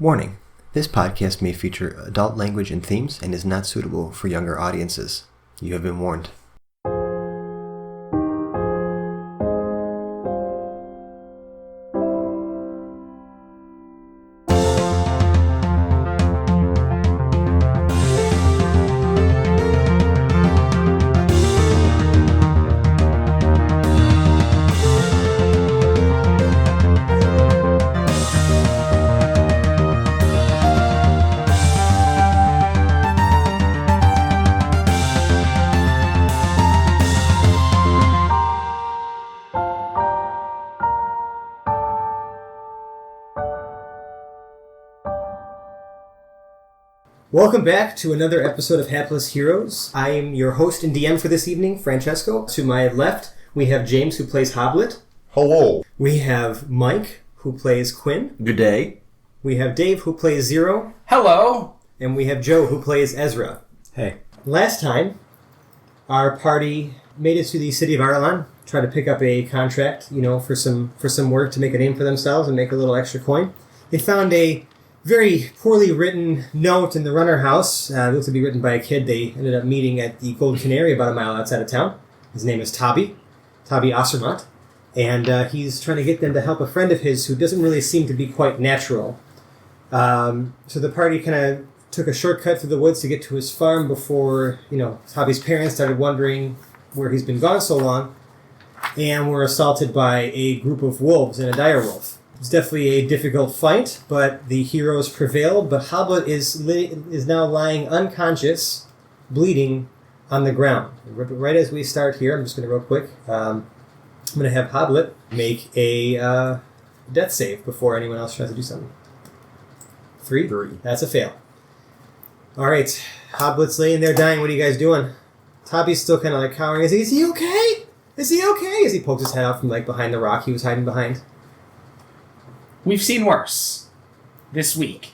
Warning: this podcast may feature adult language and themes and is not suitable for younger audiences. You have been warned. Welcome back to another episode of Hapless Heroes. I am your host and DM for this evening, Francesco. To my left, we have James, who plays Hoblet. Hello. We have Mike, who plays Quinn. Good day. We have Dave, who plays Zero. Hello. And we have Joe, who plays Ezra. Hey. Last time, our party made it to the city of Arlan, tried to pick up a contract, for some work to make a name for themselves and make a little extra coin. They found a very poorly written note in the runner house. It looked to be written by a kid. They ended up meeting at the Gold Canary about a mile outside of town. His name is Tobbi Osermont. And he's trying to get them to help a friend of his who doesn't really seem to be quite natural. So the party kind of took a shortcut through the woods to get to his farm before, Tobbi's parents started wondering where he's been gone so long, and were assaulted by a group of wolves and a dire wolf. It's definitely a difficult fight, but the heroes prevailed. But Hoblet is now lying unconscious, bleeding on the ground. Right as we start here, I'm just going to real quick. I'm going to have Hoblet make a death save before anyone else tries to do something. 3? That's a fail. All right, Hoblet's laying there dying. What are you guys doing? Tobbi's still kind of like cowering. Is he okay? Is he okay? As he pokes his head out from behind the rock he was hiding behind. We've seen worse this week.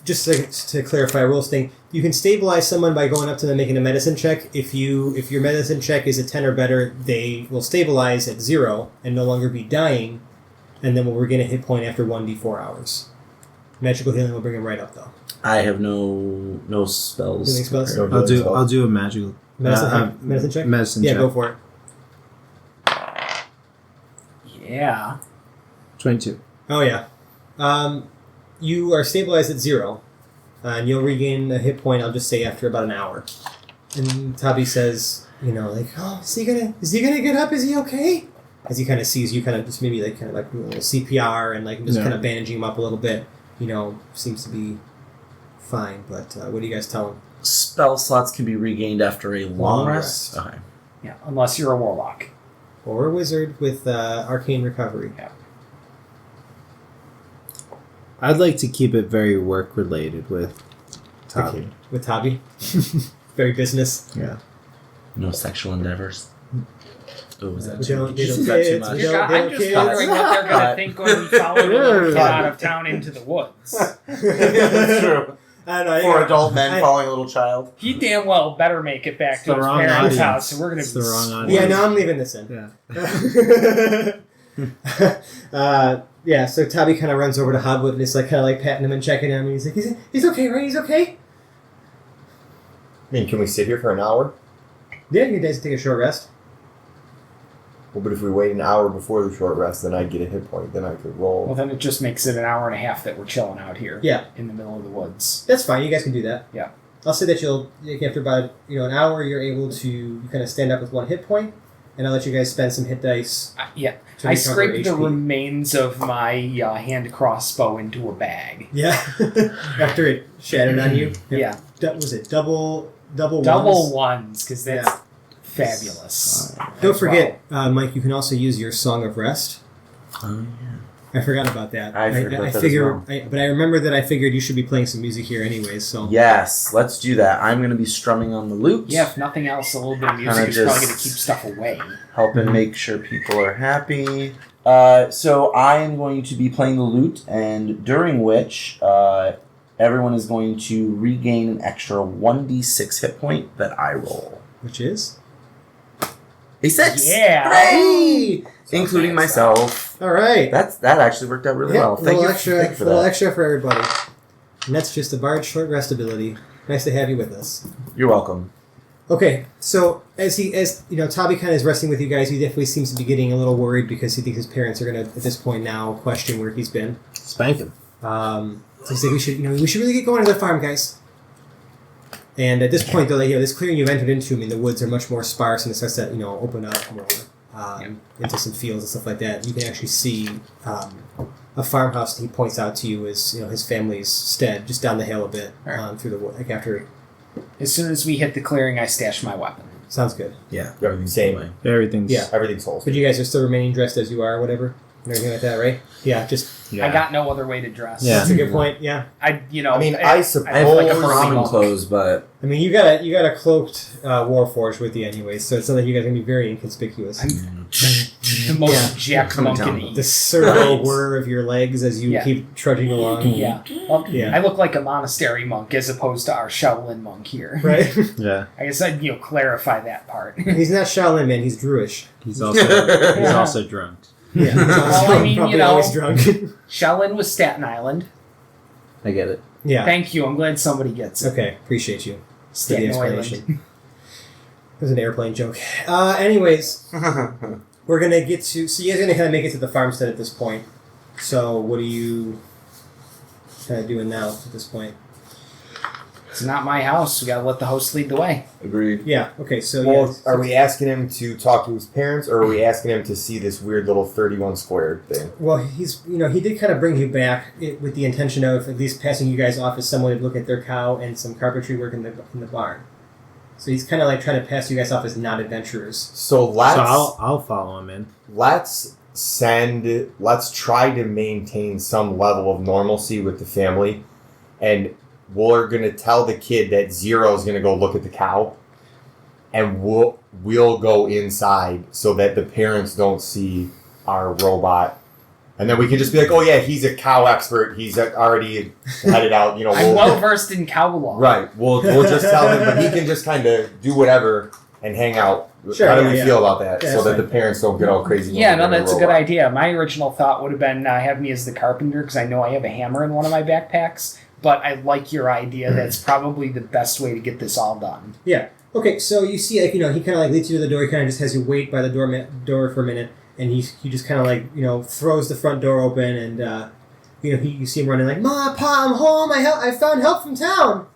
Just to clarify a rules thing, you can stabilize someone by going up to them and making a medicine check. If your medicine check is a 10 or better, they will stabilize at 0 and no longer be dying, and then we'll regain a hit point after 1d4 hours. Magical healing will bring him right up, though. I have no spells. Healing spells? I'll do a magical medicine check. Medicine check. check. Go for it. Yeah. 22. Oh yeah. You are stabilized at 0, and you'll regain a hit point. I'll just say after about an hour. And Tobbi says, is he gonna get up? Is he okay? As he kind of sees you, kind of just maybe a little CPR and kind of bandaging him up a little bit. Seems to be fine. But what do you guys tell him? Spell slots can be regained after a long rest. Okay. Yeah, unless you're a warlock or a wizard with arcane recovery. Yeah. I'd like to keep it very work related with Tobbi. Okay. With Tobbi? Very business. Yeah. No sexual endeavors. Oh, was that We too don't much? need Is that too kids, much? we don't- I'm just wondering what they're going to think when we follow the little kid out of town into the woods. That's true. I don't know. For adult men following a little child. He damn well better make it back to his parents' audience. house, so we're going to It's the wrong audience. Yeah, no, I'm leaving this in. Yeah. Yeah, so Tobbi kind of runs over to Hoblet and is patting him and checking him. And he's like, he's okay, right? He's okay? I mean, can we sit here for an hour? Yeah, you guys take a short rest. Well, but if we wait an hour before the short rest, then I'd get a hit point. Then I could roll. Well, then it just makes it an hour and a half that we're chilling out here. Yeah. In the middle of the woods. That's fine. You guys can do that. Yeah. I'll say that after about an hour, you're able to kind of stand up with 1 hit point, and I'll let you guys spend some hit dice. Yeah. To I recover scraped the HP. remains of my hand crossbow into a bag. Yeah. After it shattered on you. Yeah. Was it double ones, because that's fabulous. Don't forget, Mike, you can also use your Song of Rest. Oh, I forgot about that. I forgot that as figured, well. but I remember that I figured you should be playing some music here anyways, so... Yes, let's do that. I'm going to be strumming on the lute. Yeah, if nothing else, a little bit of music Kinda is probably just- going to keep stuff away. Helping make sure people are happy. So I am going to be playing the lute, and during which everyone is going to regain an extra 1d6 hit point that I roll. Which is? A 6! Yeah! Hooray! Including myself. All right. That actually worked out really well. A Thank little you extra, for little that. extra for everybody. And that's just a bard short rest ability. Nice to have you with us. You're welcome. Okay, so as Tobbi kind of is resting with you guys, he definitely seems to be getting a little worried because he thinks his parents are going to, at this point now, question where he's been. Spank him. So he's like, we should really get going to the farm, guys. And at this point, though, this clearing you've entered into, the woods are much more sparse, and it starts to, open up more into some fields and stuff like that. You can actually see a farmhouse that he points out to you as his family's stead, just down the hill a bit through the wood. Like after. As soon as we hit the clearing, I stash my weapon. Sounds good. Yeah. Everything's same. Everything's... Yeah. Everything's whole. But you guys are still remaining dressed as you are, or whatever, and everything like that, right? Yeah, just. Yeah. I got no other way to dress. Yeah. That's a good point. Yeah. I suppose. I have like a Common monk. clothes, but You got a cloaked warforged with you anyway, so it's not like you guys are gonna be very inconspicuous. The most jacked monk in the The servo whir of your legs as you keep trudging along. Yeah. Well, Yeah. I look like a monastery monk as opposed to our Shaolin monk here. Right? Yeah. I guess I'd clarify that part. He's not Shaolin, man. He's Druish. He's also drunk. Yeah. He's also Well, probably always drunk. Shaolin was Staten Island. I get it. Yeah. Thank you. I'm glad somebody gets it. Okay. Appreciate you. For the Staten explanation. Island. It was an airplane joke. Anyways, we're gonna get to. So you guys are gonna kind of make it to the farmstead at this point. So what are you kind of doing now at this point? It's not my house. We gotta let the host lead the way. agreed. Yeah. Okay. So Well, are we asking him to talk to his parents, or are we asking him to see this weird little 31 square thing? Well, he's he did kind of bring you back with the intention of at least passing you guys off as someone to look at their cow and some carpentry work in the barn. So he's kind of like trying to pass you guys off as not adventurers. So let's I'll follow him in. let's try to maintain some level of normalcy with the family, and we're gonna tell the kid that Zero's gonna go look at the cow, and we'll go inside so that the parents don't see our robot, and then we can just be like, oh yeah, he's a cow expert. He's already headed out. I'm well versed in cow law. Right. We'll just tell him, but he can just kind of do whatever and hang out. Sure, How do we yeah. feel about that? Yeah, so that fine. the parents don't get all crazy. Yeah, when no, they're in that's a good robot. idea. My original thought would have been have me as the carpenter because I know I have a hammer in one of my backpacks. But I like your idea. That's probably the best way to get this all done. Yeah. Okay. So you see, he kind of leads you to the door. He kind of just has you wait by the door for a minute, and he just kind of throws the front door open, and you see him running like, "Ma, Pa, I'm home. I found help from town."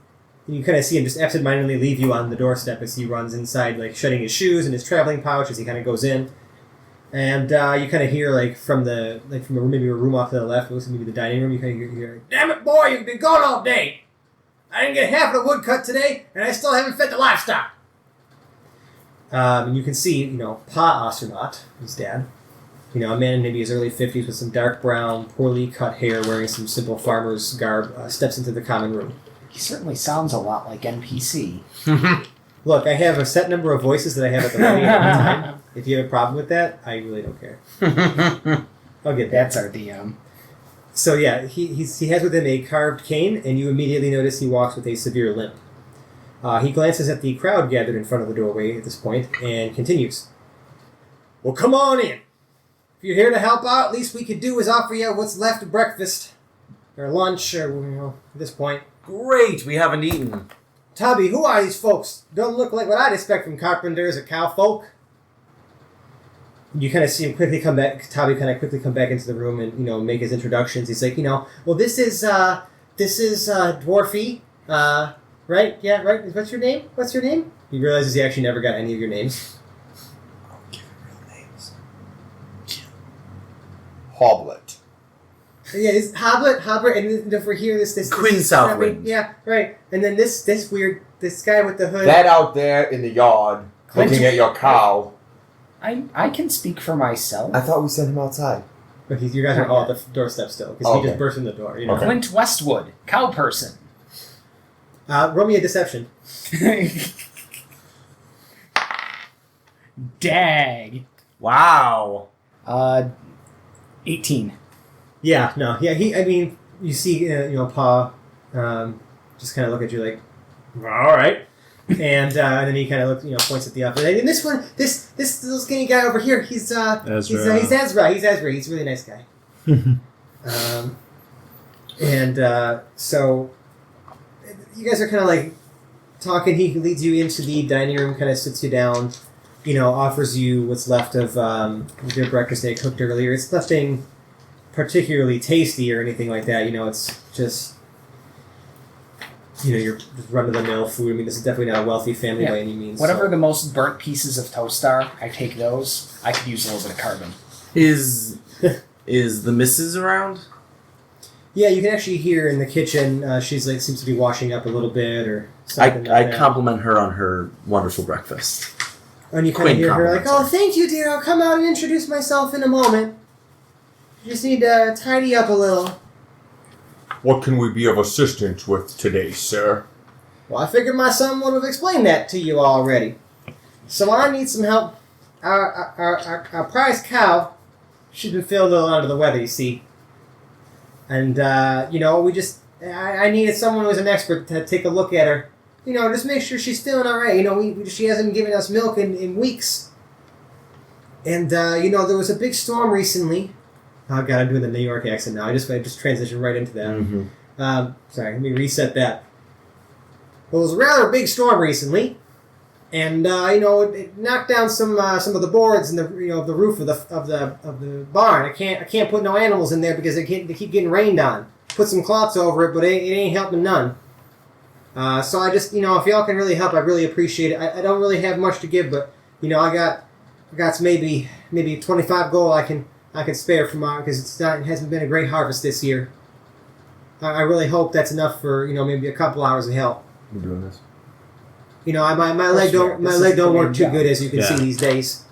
And you kind of see him just absentmindedly leave you on the doorstep as he runs inside, like shedding his shoes and his traveling pouch as he kind of goes in. And you kind of hear from maybe a room off to the left, it looks maybe the dining room. You kind of hear, "Damn it, boy! You've been gone all day. I didn't get half of the wood cut today, and I still haven't fed the livestock." And you can see, Pa Astronaut, his dad, a man in maybe his early 50s with some dark brown, poorly cut hair, wearing some simple farmer's garb, steps into the common room. He certainly sounds a lot like NPC. Look, I have a set number of voices that I have at the ready at the time. If you have a problem with that, I really don't care. I'll get that. That's our DM. So yeah, he has with him a carved cane, and you immediately notice he walks with a severe limp. He glances at the crowd gathered in front of the doorway at this point, and continues. "Well, come on in. If you're here to help out, at least we could do is offer you what's left of breakfast, or lunch, or at this point. Great, we haven't eaten. Tobbi, who are these folks? Don't look like what I'd expect from carpenters or cowfolk." You kind of see him quickly come back. Tobbi kind of quickly come back into the room and make his introductions. He's like, well, this is Dwarfy, right? Yeah, right. What's your name? He realizes he actually never got any of your names. I'll give him real names. Hoblet. Yeah, it's Hoblet, and then over here this Queen Southwind. Yeah, right. And then this guy with the hood. That out there in the yard, looking at your cow. I can speak for myself. I thought we sent him outside. But you guys are all at the doorstep still because he just burst in the door. Okay. Clint Westwood, cow person. Roll me a deception. Dag. Wow. 18. Yeah, no, yeah. You see, Pa, just kind of look at you like, all right. And then he kind of looks, points at the office. And this one, this little skinny guy over here, he's Ezra. He's Ezra. He's a really nice guy. So you guys are kind of like talking. He leads you into the dining room, kind of sits you down, offers you what's left of their breakfast they cooked earlier. It's nothing particularly tasty or anything like that. It's just. You're just run-of-the-mill food. I mean, this is definitely not a wealthy family by any means. Whatever the most burnt pieces of toast are, I take those. I could use a little bit of carbon. Is the missus around? Yeah, you can actually hear in the kitchen. She's seems to be washing up a little bit or something. I compliment her on her wonderful breakfast. And you kind of hear her like, "Oh, thank you, dear. I'll come out and introduce myself in a moment. You just need to tidy up a little." What can we be of assistance with today, sir? Well, I figured my son would have explained that to you already. So I need some help. Our prize cow, she's been feeling a little under the weather, you see. And, I needed someone who was an expert to take a look at her. Just make sure she's feeling all right. She hasn't given us milk in weeks. And, there was a big storm recently. Oh, God, I'm doing the New York accent now. I just transitioned right into that. Mm-hmm. Sorry, let me reset that. Well, it was a rather big storm recently, and it knocked down some of the boards and the roof of the barn. I can't put no animals in there because they keep getting rained on. Put some cloths over it, but it ain't helping none. So I just if y'all can really help, I really appreciate it. I don't really have much to give, but I got maybe 25 gold I can spare from because it hasn't been a great harvest this year. I really hope that's enough for maybe a couple hours of help. We're doing this. My leg don't work too good, as you can see these days.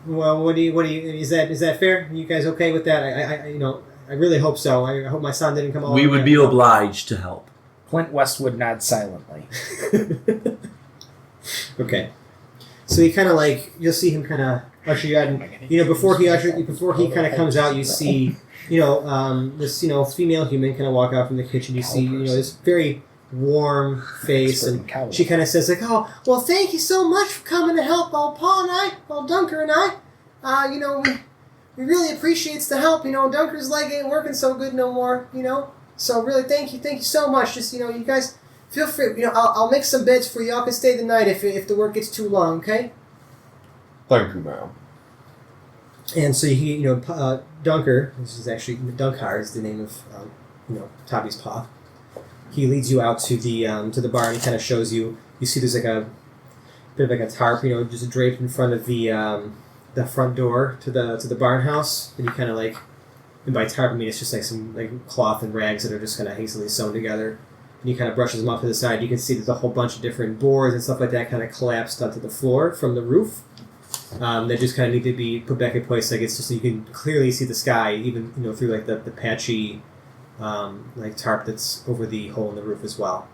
Well, what do you is that fair? Are you guys okay with that? I really hope so. I hope my son didn't come all the way. We would be obliged to help. Clint Westwood nods silently. Okay. So he kind of you'll see him kind of usher you out, and before he kind of comes out, you see this female human kind of walk out from the kitchen. You see this very warm face, and she kind of says "Oh, well, thank you so much for coming to help old Dunker and I. We really appreciates the help. Dunker's leg ain't working so good no more. So really thank you so much. Just you guys feel free. I'll make some beds for you. Y'all can stay the night if the work gets too long. Okay." Thank you, ma'am. And so Dunker, this is actually Dunkar is the name of Tobbi's paw. He leads you out to the barn. He kind of shows you. You see, there's a bit of a tarp, just draped in front of the front door to the barn house. And you kind of and by tarp I mean it's just some cloth and rags that are just kind of hastily sewn together. And he kind of brushes them off to the side. You can see there's a whole bunch of different boards and stuff like that kind of collapsed onto the floor from the roof. That just kind of need to be put back in place. It's just so you can clearly see the sky, even through the patchy tarp that's over the hole in the roof as well.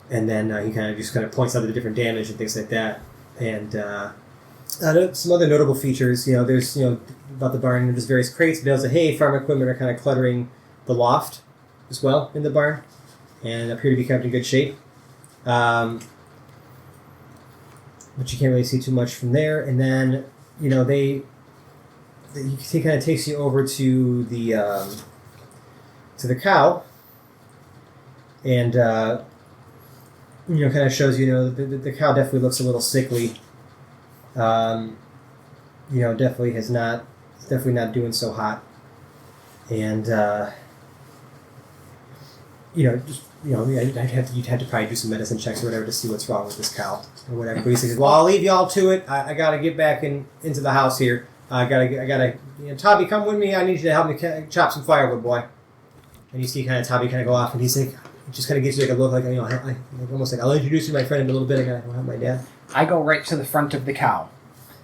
And then he kind of points out the different damage and things like that. And some other notable features, there's about the barn. There's various crates, bales of hay, farm equipment are kind of cluttering the loft as well in the barn, and appear to be kept in good shape. But you can't really see too much from there. And then, he kind of takes you over to the cow, and kind of shows the cow definitely looks a little sickly. Definitely not doing so hot, and you'd have to probably do some medicine checks or whatever to see what's wrong with this cow or whatever. But he says, "Well, I'll leave y'all to it. I gotta get back into the house here. I gotta. Tobbi, come with me. I need you to help me chop some firewood, boy." And you see Tobbi kind of go off, and he's just kind of gives you a look almost I'll introduce you to my friend in a little bit. I gotta go help my dad. I go right to the front of the cow,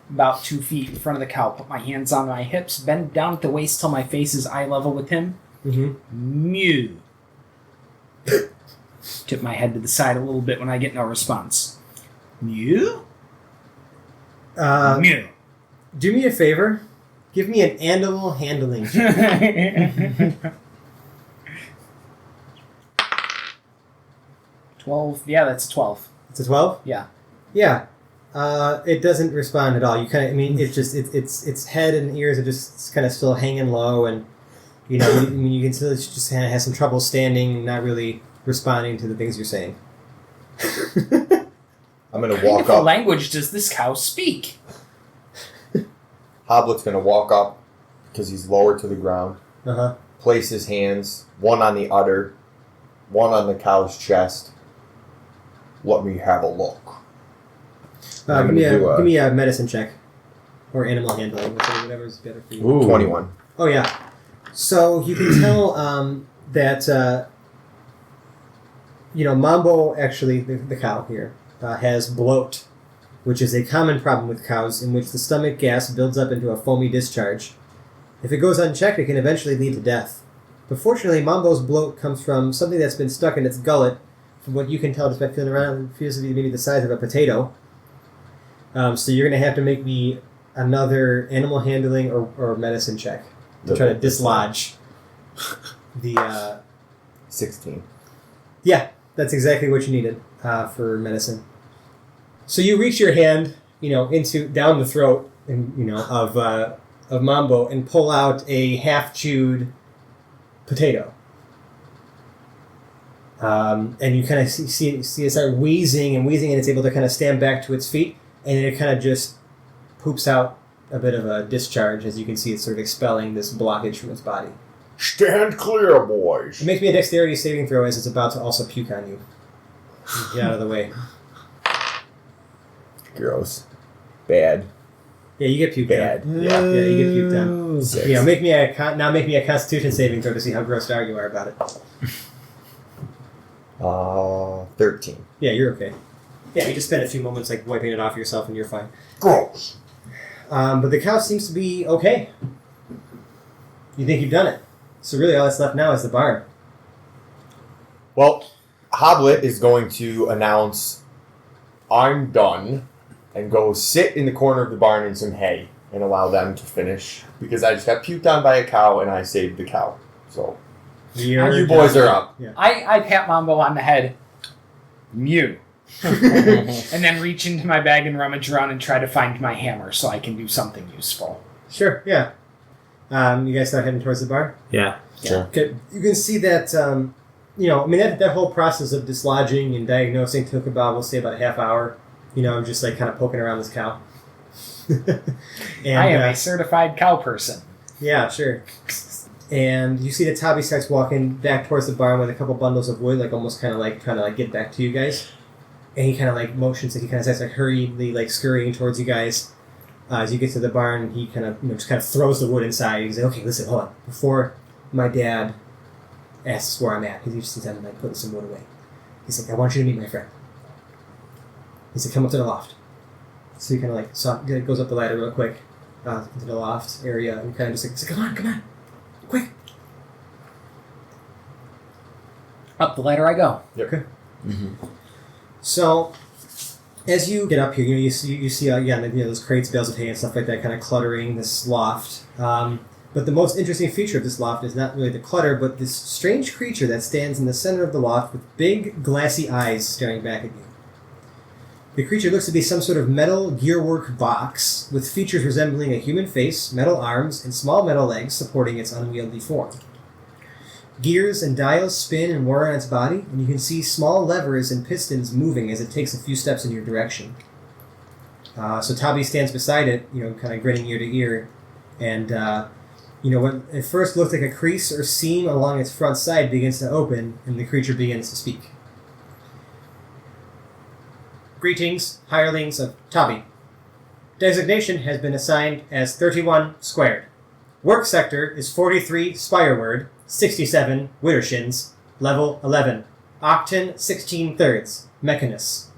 about 2 feet in front of the cow. Put my hands on my hips, bend down at the waist till my face is eye level with him. Mm-hmm. Mew. Tip my head to the side a little bit when I get no response. Mew? Mew. Do me a favor. Give me an animal handling. 12. Yeah, that's a 12. It's a 12? Yeah. Yeah. It doesn't respond at all. You kind of, I mean, it's just, its head and ears are just kind of still hanging low, and, you know, you can still just kind of have some trouble standing, not really responding to the things you're saying. I'm going to What walk up. language does this cow speak? Hoblet's going to walk up because he's lower to the ground. Uh-huh. Place his hands, one on the udder, one on the cow's chest. Let me have a look. Give me a medicine check. Or animal handling, whatever's better for you. Ooh. 21. Oh, yeah. So you can tell that, Mambo, actually, the cow here, has bloat, which is a common problem with cows in which the stomach gas builds up into a foamy discharge. If it goes unchecked, it can eventually lead to death. But fortunately, Mambo's bloat comes from something that's been stuck in its gullet. From what you can tell just by feeling around, it feels to be maybe the size of a potato. So you're going to have to make me another animal handling or medicine check to try to dislodge the... 16. Yeah, that's exactly what you needed for medicine. So you reach your hand, into down the throat, of Mambo and pull out a half-chewed potato. And you kind of see it start wheezing, and it's able to kind of stand back to its feet, and it kind of just poops out a bit of a discharge, as you can see it's sort of expelling this blockage from its body. Stand clear, boys. It makes me a dexterity saving throw as it's about to also puke on you. Get out of the way. Gross. Bad. Yeah, you get puked Bad. on. Yeah, you get puked on. 6. Yeah, make me a Constitution saving throw to see how grossed out you are about it. 13. Yeah, you're okay. Yeah, you just spend a few moments wiping it off yourself, and you're fine. Gross. But the cow seems to be okay. You think you've done it. So really all that's left now is the barn. Well, Hoblet is going to announce, I'm done, and go sit in the corner of the barn in some hay and allow them to finish. Because I just got puked on by a cow and I saved the cow. So, you boys are up. Yeah. I pat Mambo on the head. Mew. And then reach into my bag and rummage around and try to find my hammer so I can do something useful. Sure, yeah. You guys start heading towards the barn? Yeah. Sure. Okay, you can see that, that whole process of dislodging and diagnosing took we'll say about a half hour. I'm just kind of poking around this cow. And, I am a certified cow person. Yeah, sure. And you see that Tobbi starts walking back towards the barn with a couple bundles of wood, almost kind of trying to get back to you guys. And he kind of motions, he kind of starts hurriedly scurrying towards you guys. As you get to the barn, he kind of just kind of throws the wood inside. He's like, okay, listen, hold on. Before my dad asks where I'm at, he's just putting some wood away. He's like, I want you to meet my friend. He said, come up to the loft. So he kind of goes up the ladder real quick into the loft area, and kind of just he's like, come on, quick. Up the ladder I go. Yep. Okay. Mm-hmm. So, as you get up here, you see again, those crates, bales of hay, and stuff like that, kind of cluttering this loft. But the most interesting feature of this loft is not really the clutter, but this strange creature that stands in the center of the loft with big, glassy eyes staring back at you. The creature looks to be some sort of metal gearwork box with features resembling a human face, metal arms, and small metal legs supporting its unwieldy form. Gears and dials spin and whir on its body, and you can see small levers and pistons moving as it takes a few steps in your direction. So Tobbi stands beside it, kind of grinning ear to ear, and what at first looked like a crease or seam along its front side begins to open, and the creature begins to speak. Greetings, hirelings of Tobbi. Designation has been assigned as 31 squared. Work sector is 43 Spireward, 67 Widdershins, level 11. Octan 16 thirds, Mechanus.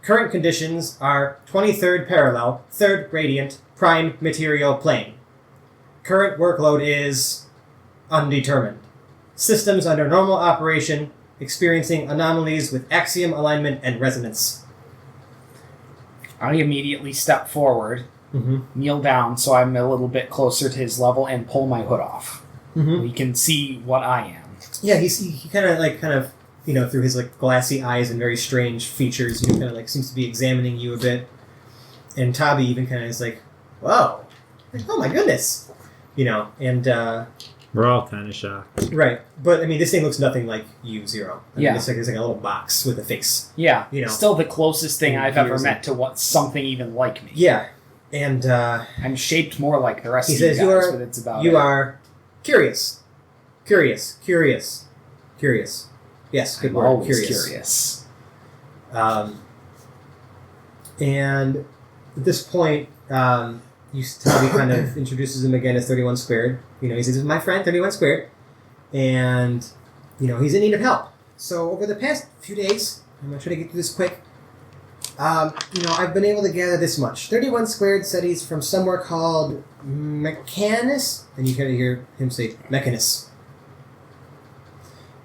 Current conditions are 23rd parallel, 3rd radiant, prime material plane. Current workload is undetermined. Systems under normal operation, experiencing anomalies with axiom alignment and resonance. I immediately step forward, kneel down so I'm a little bit closer to his level, and pull my hood off. We can see what I am. Yeah, he kind of through his like glassy eyes and very strange features, kind of like seems to be examining you a bit. And Tobbi even kind of is like, "Whoa, like, oh my goodness," and We're all kind of shocked. right. But I mean, this thing looks nothing like you, Zero. I mean, Yeah. it's like a little box with a face. Yeah, You know. still the closest thing I've ever Years met to what something even like me. Yeah, and I'm shaped more like the rest he of you says, guys, but it's about "You it. are curious, curious, curious, curious." Yes, good I'm word. always curious. And at this point, Tobbi kind of introduces him again as 31 Squared. He says, "This is my friend, 31 Squared." And, he's in need of help. So over the past few days, I'm going to try to get through this quick, I've been able to gather this much. 31 Squared said he's from somewhere called Mechanus. And you kind of hear him say, Mechanus.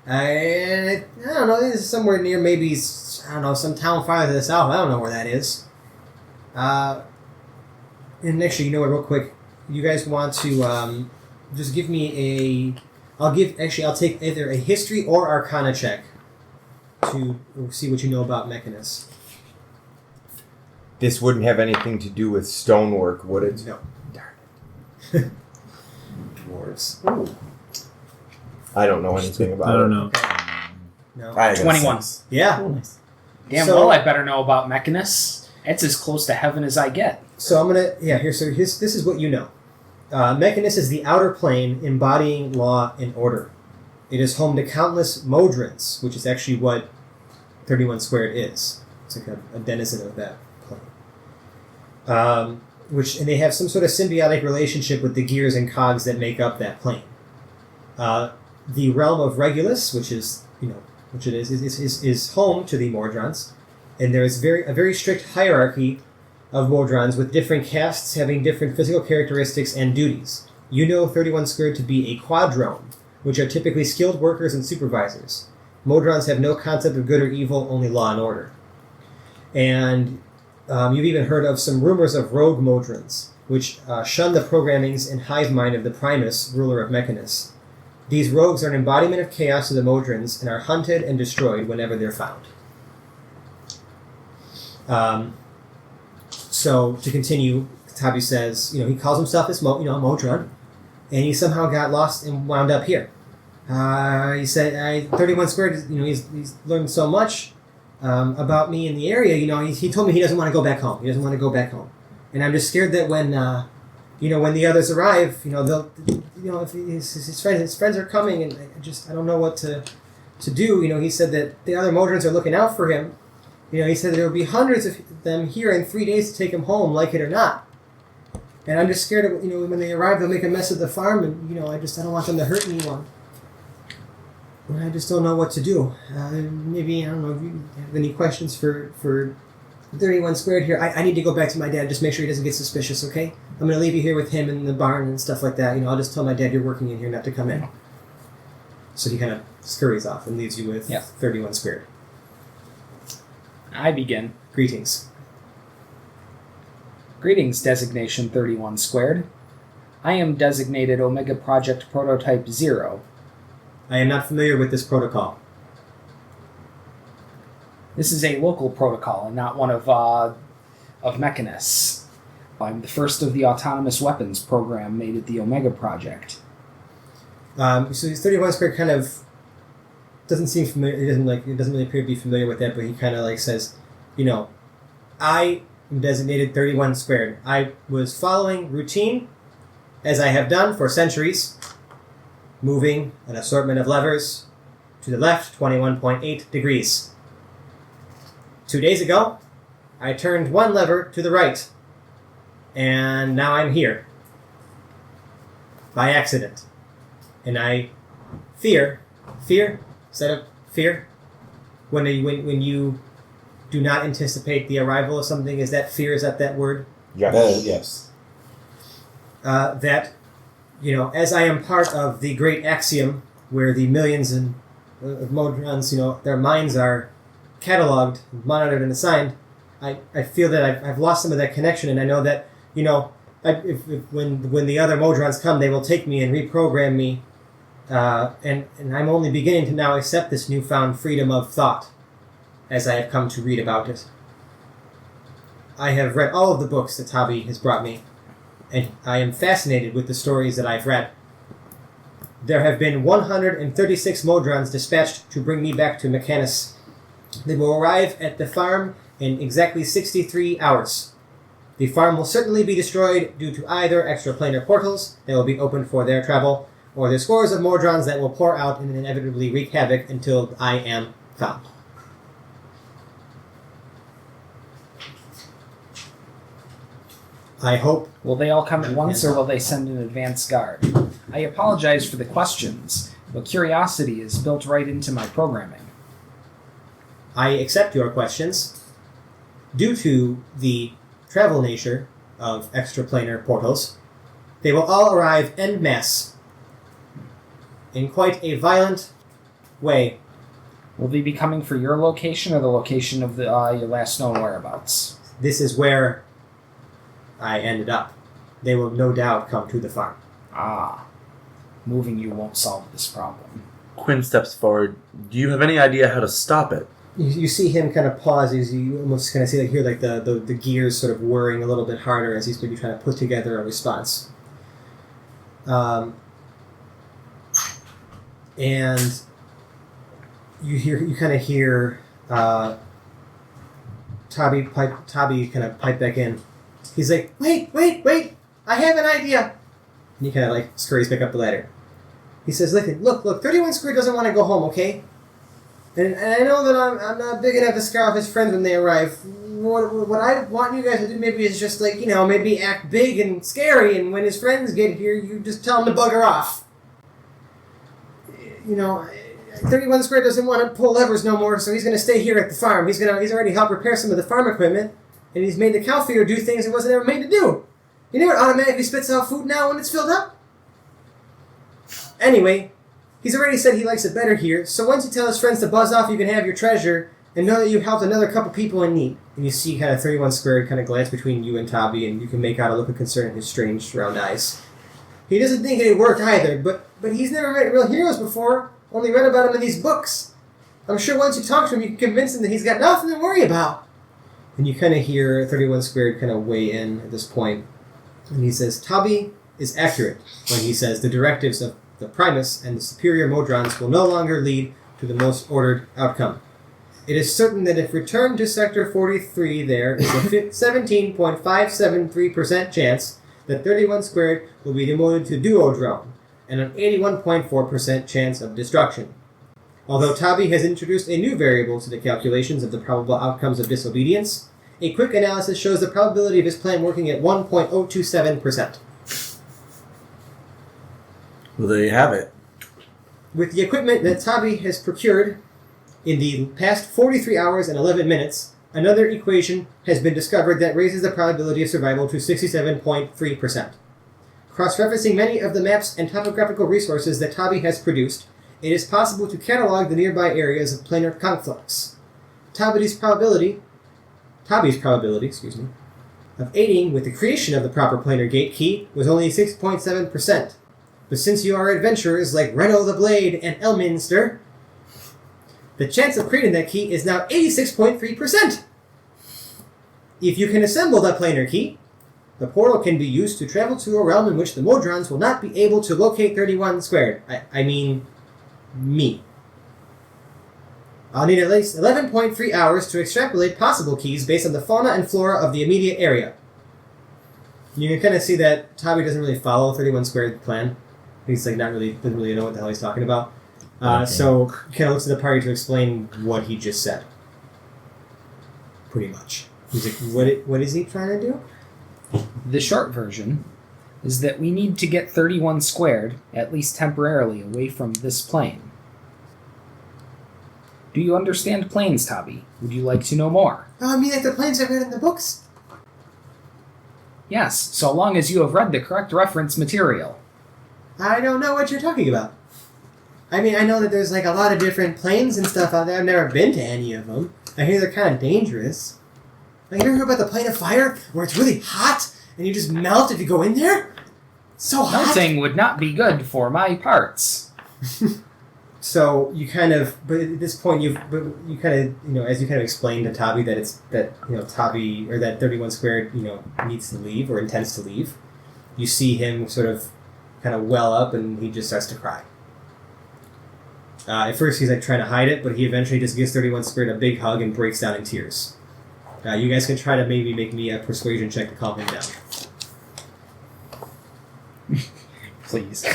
I don't know, this is somewhere near maybe, some town farther to the south. I don't know where that is. And actually, what, real quick, you guys want to just give me I'll take either a history or arcana check to see what you know about Mechanus. This wouldn't have anything to do with stonework, would it? No. Darn Dwarves. it. I don't know anything about I don't it. know. No. I got a 21. 6. Yeah. Oh, nice. Damn So- well, I better know about Mechanus. It's as close to heaven as I get. So I'm gonna this is what you know. Mechanus is the outer plane embodying law and order. It is home to countless Modrons, which is actually what 31 Squared is. It's like a denizen of that plane. And they have some sort of symbiotic relationship with the gears and cogs that make up that plane. The realm of Regulus, which is home to the Modrons, and there is a very strict hierarchy of Modrons with different castes having different physical characteristics and duties. 31 Squared to be a quadrone, which are typically skilled workers and supervisors. Modrons have no concept of good or evil, only law and order. And you've even heard of some rumors of rogue Modrons, which shun the programmings and hive mind of the Primus, ruler of Mechanus. These rogues are an embodiment of chaos to the Modrons and are hunted and destroyed whenever they're found. So, to continue, Tobbi says, he calls himself as Modron, and he somehow got lost and wound up here. He said, 31 Squared, he's learned so much about me in the area, he told me he doesn't want to go back home. He doesn't want to go back home. And I'm just scared that when the others arrive, they'll, if his friends are coming, and I don't know what to do. He said that the other Modrons are looking out for him. He said there will be hundreds of them here in 3 days to take him home, like it or not. And I'm just scared of, when they arrive, they'll make a mess of the farm, and, I don't want them to hurt anyone. And I just don't know what to do. Maybe, I don't know if you have any questions for 31 Squared here. I need to go back to my dad, just make sure he doesn't get suspicious, okay? I'm going to leave you here with him in the barn and stuff like that. I'll just tell my dad you're working in here not to come in. So he kind of scurries off and leaves you with 31 Squared. I begin. Greetings. Greetings, Designation 31 Squared. I am designated Omega Project Prototype 0. I am not familiar with this protocol. This is a local protocol and not one of Mechanus. I'm the first of the autonomous weapons program made at the Omega Project. So 31 Squared kind of doesn't seem familiar. It doesn't really appear to be familiar with that, but he kind of says, I am designated 31 Squared. I was following routine, as I have done for centuries, moving an assortment of levers to the left 21.8 degrees. 2 days ago, I turned one lever to the right, and now I'm here. By accident. And I fear, instead of fear, when you do not anticipate the arrival of something, is that that word? Yes. Yes. That, as I am part of the great axiom where the millions of Modrons, their minds are cataloged, monitored, and assigned, I feel that I've lost some of that connection, and I know that, when the other Modrons come, they will take me and reprogram me And I'm only beginning to now accept this newfound freedom of thought as I have come to read about it. I have read all of the books that Tobbi has brought me, and I am fascinated with the stories that I've read. There have been 136 Modrons dispatched to bring me back to Mechanus. They will arrive at the farm in exactly 63 hours. The farm will certainly be destroyed due to either extraplanar portals that will be opened for their travel, or the scores of Modrons that will pour out and inevitably wreak havoc until I am found. I hope... Will they all come at once, or will they send an advance guard? I apologize for the questions, but curiosity is built right into my programming. I accept your questions. Due to the travel nature of extraplanar portals, they will all arrive en masse in quite a violent way. Will they be coming for your location or the location of your last known whereabouts? This is where I ended up. They will no doubt come to the farm. Ah. Moving you won't solve this problem. Quinn steps forward. Do you have any idea how to stop it? You see him kind of pause as you almost kind of see the gears sort of whirring a little bit harder as he's maybe trying to put together a response. And you kind of hear Tobbi kind of pipe back in. He's like, wait! I have an idea! And he kind of like scurries back up the ladder. He says, look, 31 Square doesn't want to go home, okay? And I know that I'm not big enough to scare off his friends when they arrive. What I want you guys to do maybe is just like, maybe act big and scary, and when his friends get here, you just tell them to bugger off. 31 Square doesn't want to pull levers no more, so he's going to stay here at the farm. He's already helped repair some of the farm equipment, and he's made the cow feeder do things it wasn't ever made to do. You know it automatically spits out food now when it's filled up? Anyway, he's already said he likes it better here, so once you tell his friends to buzz off, you can have your treasure, and know that you helped another couple people in need. And you see kind of 31 Squared kind of glance between you and Tobbi, and you can make out a look of concern in his strange round eyes. He doesn't think it'd work either, but he's never read real heroes before, only read about them in these books. I'm sure once you talk to him, you can convince him that he's got nothing to worry about. And you kind of hear 31 Squared kind of weigh in at this point. And he says, Tobbi is accurate when he says the directives of the Primus and the superior Modrons will no longer lead to the most ordered outcome. It is certain that if returned to Sector 43, there is a 17.573% chance that 31 Squared will be demoted to Duodrone, and an 81.4% chance of destruction. Although Tobbi has introduced a new variable to the calculations of the probable outcomes of disobedience, a quick analysis shows the probability of his plan working at 1.027%. Well, there you have it. With the equipment that Tobbi has procured in the past 43 hours and 11 minutes, another equation has been discovered that raises the probability of survival to 67.3%. Cross-referencing many of the maps and topographical resources that Tobbi has produced, it is possible to catalog the nearby areas of planar conflux. Tobbi's probability, of aiding with the creation of the proper planar gate key was only 6.7%. But since you are adventurers like Renault the Blade and Elminster, the chance of creating that key is now 86.3%. If you can assemble that planar key, the portal can be used to travel to a realm in which the Modrons will not be able to locate 31 Squared. I mean, me. I'll need at least 11.3 hours to extrapolate possible keys based on the fauna and flora of the immediate area. You can kind of see that Tobbi doesn't really follow 31 Squared plan. He's like doesn't really know what the hell he's talking about. So he kind of looks at the party to explain what he just said. Pretty much. He's like, what is he trying to do? The short version is that we need to get 31 Squared, at least temporarily, away from this plane. Do you understand planes, Tobbi? Would you like to know more? Oh, I mean like the planes I read in the books? Yes, so long as you have read the correct reference material. I don't know what you're talking about. I mean, I know that there's like a lot of different planes and stuff out there. I've never been to any of them. I hear they're kind of dangerous. Like, you ever heard about the plane of fire, where it's really hot, and you just melt if you go in there? It's so hot. Melting would not be good for my parts. So you kind of, but at this point, you kind of, as you kind of explain to Tobbi that Tobbi or that 31 squared, needs to leave or intends to leave. You see him sort of, kind of well up, and he just starts to cry. At first, he's like trying to hide it, but he eventually just gives 31 squared a big hug and breaks down in tears. You guys can try to maybe make me a persuasion check to calm him down. Please.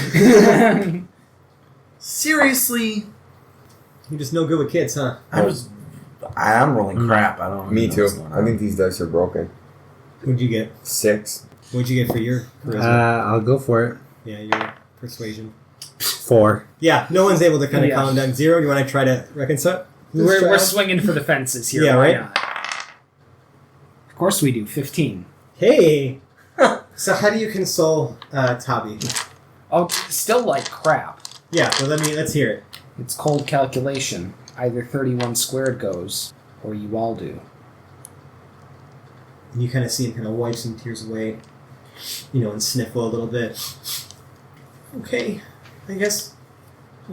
Seriously? You're just no good with kids, huh? I'm rolling crap. I don't. Me even know too. what's going on. I think these dice are broken. What'd you get? 6. What'd you get for your charisma? I'll go for it. Yeah, your persuasion. 4. Yeah, no one's able to kind of Yeah. calm him down. 0, you want to try to reconcile? We're swinging for the fences here. Yeah, why right? not? Of course we do. 15. Hey! So how do you console Tobbi? Oh, still like crap. Yeah, well let's hear it. It's cold calculation. Either 31 squared goes, or you all do. And you kind of see him kind of wipe some tears away, and sniffle a little bit. Okay, I guess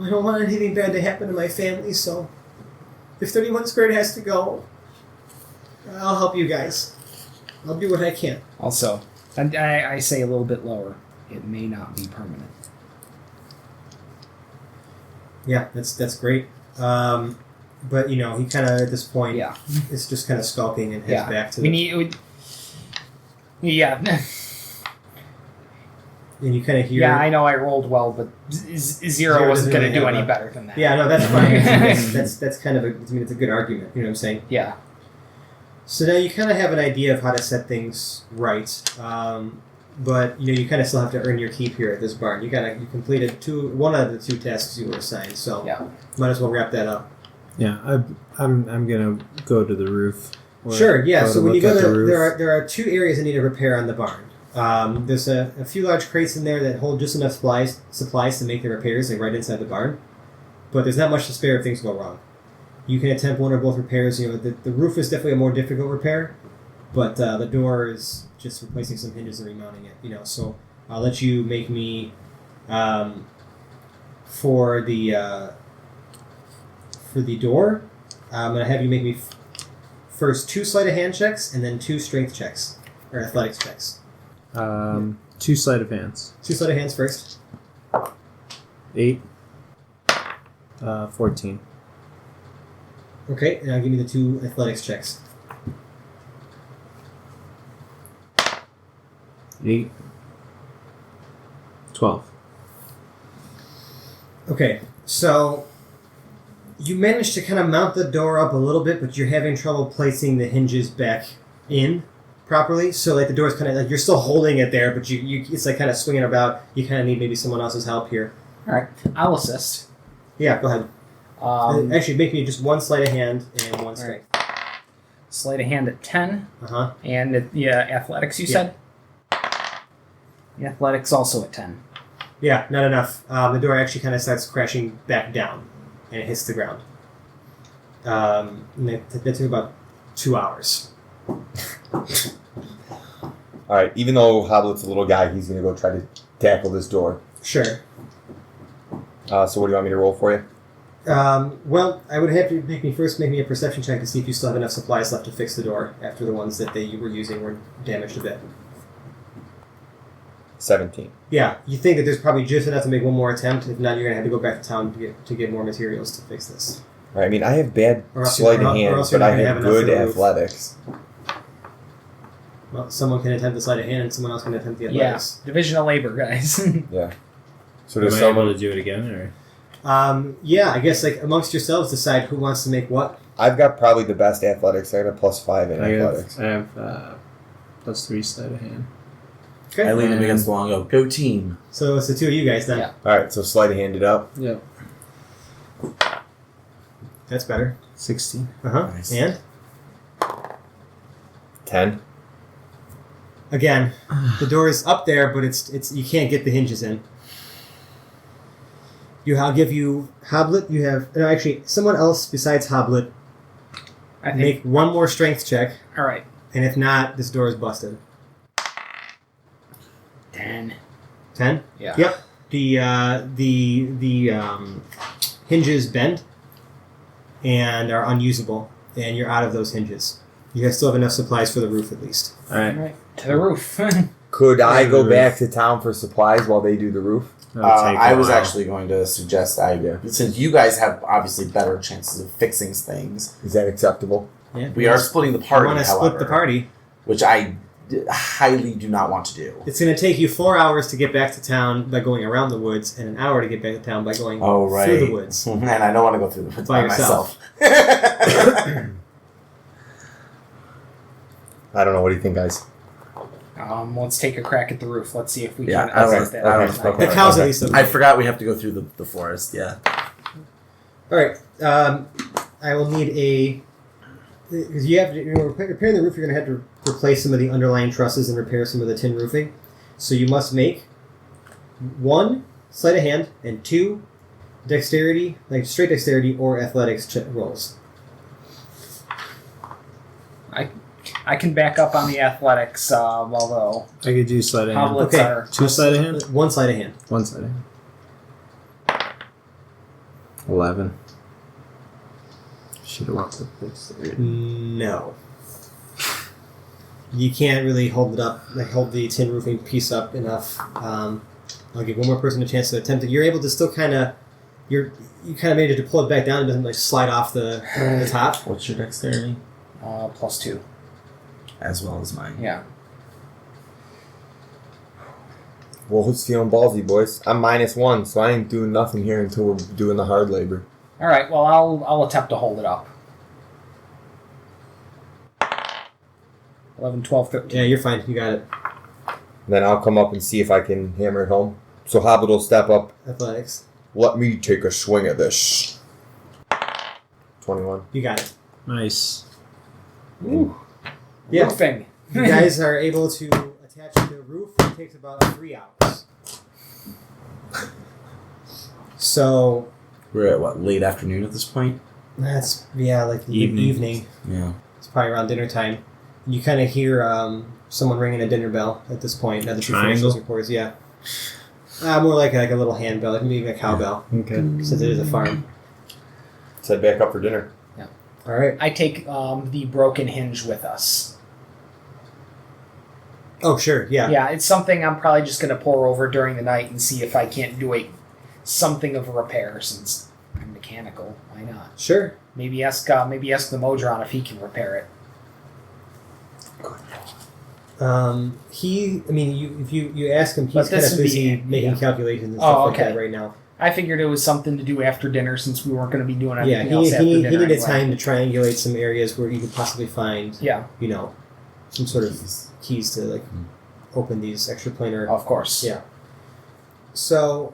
I don't want anything bad to happen to my family, so if 31 squared has to go, I'll help you guys. I'll do what I can. Also, and I say a little bit lower. It may not be permanent. Yeah, that's great. But he kind of at this point, Yeah. is just kind of skulking and heads back to. Yeah. And you kind of hear. Yeah, I know I rolled well, but zero wasn't going to doesn't do really any have better than that. Yeah, no, that's fine. that's kind of it's a good argument. You know what I'm saying? Yeah. So now you kind of have an idea of how to set things right, but you kind of still have to earn your keep here at this barn. You completed one of the 2 tasks you were assigned, so Yeah. might as well wrap that up. Yeah, I'm gonna go to the roof. Or Sure, yeah. go So to when you look go at to the roof. there are 2 areas that need a repair on the barn. There's a few large crates in there that hold just enough supplies to make the repairs, like right inside the barn. But there's not much to spare if things go wrong. You can attempt one or both repairs. The roof is definitely a more difficult repair, but the door is just replacing some hinges and remounting it. So I'll let you make me for the door. I'm gonna have you make me first 2 sleight of hand checks and then 2 strength checks or athletics checks. 2 sleight of hands. 2 sleight of hands first. 8. 14. Okay, and now give me the 2 athletics checks. 8. 12. Okay, so you managed to kind of mount the door up a little bit, but you're having trouble placing the hinges back in properly. So like the door's kind of like you're still holding it there, but you it's like kind of swinging about. You kind of need maybe someone else's help here. All right. I'll assist. Yeah, go ahead. Actually, make me just 1 sleight of hand and 1 strength. Sleight of hand at 10. Uh-huh. And athletics, you said? Yeah, athletics also at 10. Yeah, not enough. The door actually kind of starts crashing back down, and it hits the ground. And that took about 2 hours. Alright, even though Hoblet's a little guy, he's going to go try to tackle this door. Sure. So what do you want me to roll for you? Well, I would have to make me a perception check to see if you still have enough supplies left to fix the door after the ones that you were using were damaged a bit. 17. Yeah, you think that there's probably just enough to make one more attempt. If not, you're gonna have to go back to town to get more materials to fix this. Right, I mean, I have bad Or else sleight you're- of or hand, else you're but not I gonna have have enough good for the roof. athletics. Well, someone can attempt the sleight of hand, and someone else can attempt the Yeah. athletics. Division of labor, guys. Yeah. So Am does I someone... able to do it again, or? Yeah, I guess like amongst yourselves, decide who wants to make what. I've got probably the best athletics. I got a +5 in athletics. I have +3 sleight of hand. Okay. I lean him against the wall and go team. So it's the 2 of you guys then. Yeah. Alright, so sleight of hand it up. Yep. That's better. 16. Nice. And 10. again, the door is up there, but it's you can't get the hinges in. I'll give you Hoblet. You have actually someone else besides Hoblet. I think. Make one more strength check, All right. and if not, this door is busted. 10. 10? Yeah. Yep. the hinges bend and are unusable, and you're out of those hinges. You guys still have enough supplies for the roof, at least. All right. Right. To the roof. Could I Yeah, go the back to town for supplies while they do the roof? I was actually going to suggest since you guys have obviously better chances of fixing things, Is that acceptable? Yeah. we are splitting the You party, want to however, split the party. which I highly do not want to do. It's going to take you 4 hours to get back to town by going around the woods, and an hour to get back to town by going through the woods. And I don't want to go through the woods By by yourself. myself. I don't know. What do you think, guys? Let's take a crack at the roof. Let's see if we Yeah, can I access was- that. I was- The cows at least. I forgot we have to go through the forest. Yeah. All right. I will need a. Because you have to, repairing the roof, you're going to have to replace some of the underlying trusses and repair some of the tin roofing. So you must make 1 sleight of hand and 2 dexterity, like straight dexterity or athletics rolls. I can back up on the athletics, although I could do sleight of hand. hoplets Okay. are... 2 sleight of hand? 1 sleight of hand. 1 sleight of hand. 11. Should have went with this. No. You can't really hold it up, like hold the tin roofing piece up enough. I'll give one more person a chance to attempt it. You're able to still kind of, you kind of managed to pull it back down. It doesn't like slide off the top. What's your dexterity? +2. As well as mine. Yeah. Well, who's feeling ballsy, boys? I'm -1, so I ain't doing nothing here until we're doing the hard labor. All right. Well, I'll attempt to hold it up. 11, 12, 13. Yeah, you're fine. You got it. Then I'll come up and see if I can hammer it home. So Hobbit will step up. Athletics. Let me take a swing at this. 21. You got it. Nice. Ooh. Yeah. Roofing. You guys are able to attach the roof. It takes about 3 hours. So We're at what, late afternoon at this point? that's like the Evening. evening. Yeah. It's probably around dinner time. You kind of hear someone ringing a dinner bell at this point. Now that you finish Triangle? those reports, yeah. More like a little handbell, like maybe a cowbell, Okay. since it is a farm. Let's head back up for dinner. All right. I take the broken hinge with us. Oh, sure. Yeah. Yeah, it's something I'm probably just going to pour over during the night and see if I can't do something of a repair since I'm mechanical. Why not? Sure. Maybe ask the Modron if he can repair it. If you ask him, But he's kind this of would be- busy making yeah. calculations and Oh, stuff like okay. that right now. I figured it was something to do after dinner since we weren't going to be doing Yeah, anything else after he dinner. needed anyway. time to triangulate some areas where you could possibly find, Yeah, some sort of keys to open these extraplanar. of course. Yeah. So,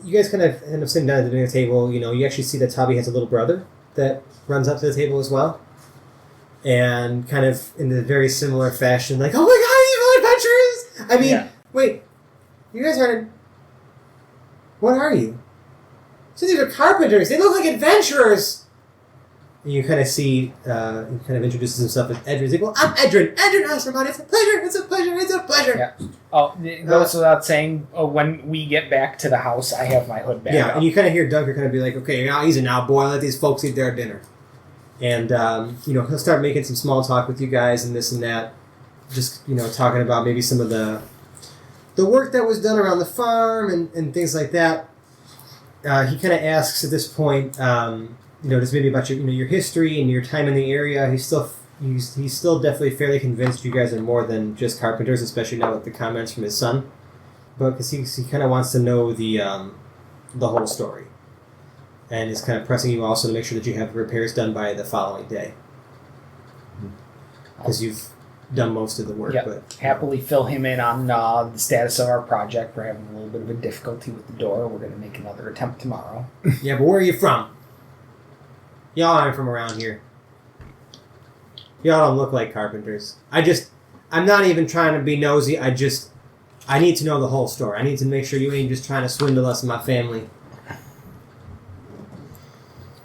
you guys kind of end up sitting down at the dinner table. You actually see that Tobbi has a little brother that runs up to the table as well. And kind of in a very similar fashion, like, oh my god, evil adventurers! I mean, Yeah. wait, you guys aren't... What are you? So these are carpenters. They look like adventurers! And you kind of see, he kind of introduces himself as Edrin. He's like, well, I'm Edrin. Edrin Ostermont. It's a pleasure. It's a pleasure. It's a pleasure. Yeah. Oh, it goes without saying, when we get back to the house, I have my hood back Yeah, up. and you kind of hear Dunker kind of be like, okay, now easy now, boy. Let these folks eat their dinner. And, he'll start making some small talk with you guys and this and that. Just, talking about maybe some of the work that was done around the farm and things like that. He kind of asks at this point, just maybe about your history and your time in the area. He's still definitely fairly convinced you guys are more than just carpenters, especially now with the comments from his son. But because he kind of wants to know the whole story, and is kind of pressing you also to make sure that you have repairs done by the following day, because you've done most of the work. Yep. But Happily fill him in on the status of our project. We're having a little bit of a difficulty with the door. We're going to make another attempt tomorrow. yeah, but where are you from? Y'all aren't from around here. Y'all don't look like carpenters. I'm not even trying to be nosy. I need to know the whole story. I need to make sure you ain't just trying to swindle us and my family.